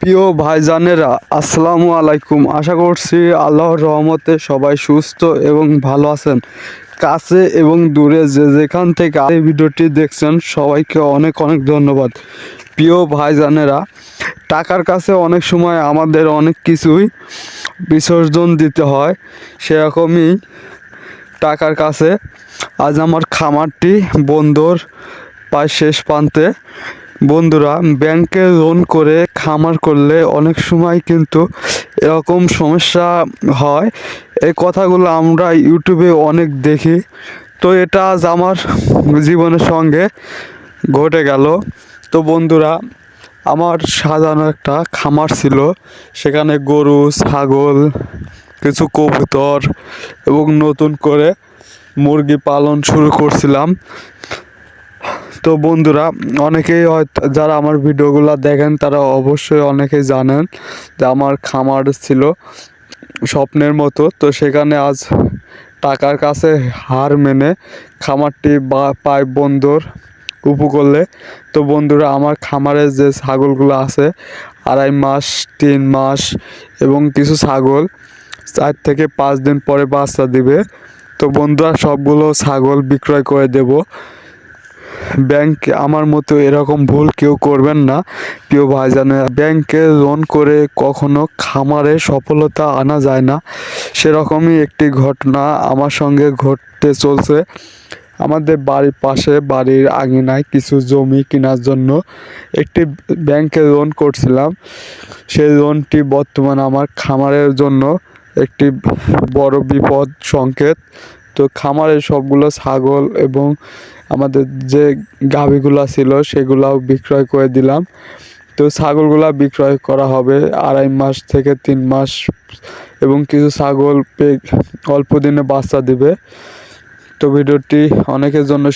প্রিয় ভাইজানেরা, আসসালামু আলাইকুম। আশা করছি আল্লাহর রহমতে সবাই সুস্থ এবং ভালো আছেন। কাছে এবং দূরে যে যেখান থেকে এই ভিডিওটি দেখছেন সবাইকে অনেক অনেক ধন্যবাদ। প্রিয় ভাইজানেরা, টাকার কাছে অনেক সময় আমাদের অনেক কিছুই বিসর্জন দিতে হয়, সেরকমই টাকার কাছে আজ আমার খামারটি বন্দর প্রায় শেষ প্রান্তে। বন্ধুরা, ব্যাংকে লোন করে খামার করলে অনেক সময় কিন্তু এরকম সমস্যা হয়। এই কথাগুলো আমরা ইউটিউবে অনেক দেখি। তো এটা আজ আমার জীবনের সঙ্গে ঘটে গেল। তো বন্ধুরা, আমার সাজানো একটা খামার ছিল, সেখানে গরু, ছাগল, কিছু কবুতর এবং নতুন করে মুরগি পালন শুরু করছিলাম। তো বন্ধুরা, অনেকেই হয়তো যারা আমার ভিডিওগুলো দেখেন তারা অবশ্যই অনেকেই জানেন যে আমার খামার ছিল স্বপ্নের মতো। তো সেখানে আজ টাকার কাছে হার মেনে খামারটি পায় বন্দর উপকূলে। তো বন্ধুরা, আমার খামারে যে ছাগলগুলো আছে 2.5 মাস, 3 মাস এবং কিছু ছাগল 4 থেকে 5 দিন পরে বাচ্চা দিবে। তো বন্ধুরা, সবগুলো ছাগল বিক্রয় করে দেব। ব্যাংক আমার মতো এরকম ভুল কেউ করবেন না। প্রিয় ভাইজানেরা, ব্যাংকে লোন করে কখনো খামারে সফলতা আনা যায় না। সেরকমই একটি ঘটনা আমার সঙ্গে ঘটতে চলছে। আমাদের বাড়ির পাশে বাড়ির আঙিনায় কিছু জমি কেনার জন্য একটি ব্যাংকে লোন করছিলাম। সেই লোনটি বর্তমান আমার খামারের জন্য একটি বড় বিপদ সংকেত। তো খামারের সবগুলো ছাগল এবং আমাদের যে গাভীগুলো ছিল সেগুলাও বিক্রয় করে দিলাম। তো ছাগলগুলা বিক্রয় করা হবে 2.5 মাস থেকে 3 মাস এবং কিছু ছাগল অল্প দিনে বাচ্চা দিবে। তো ভিডিওটি অনেকের জন্য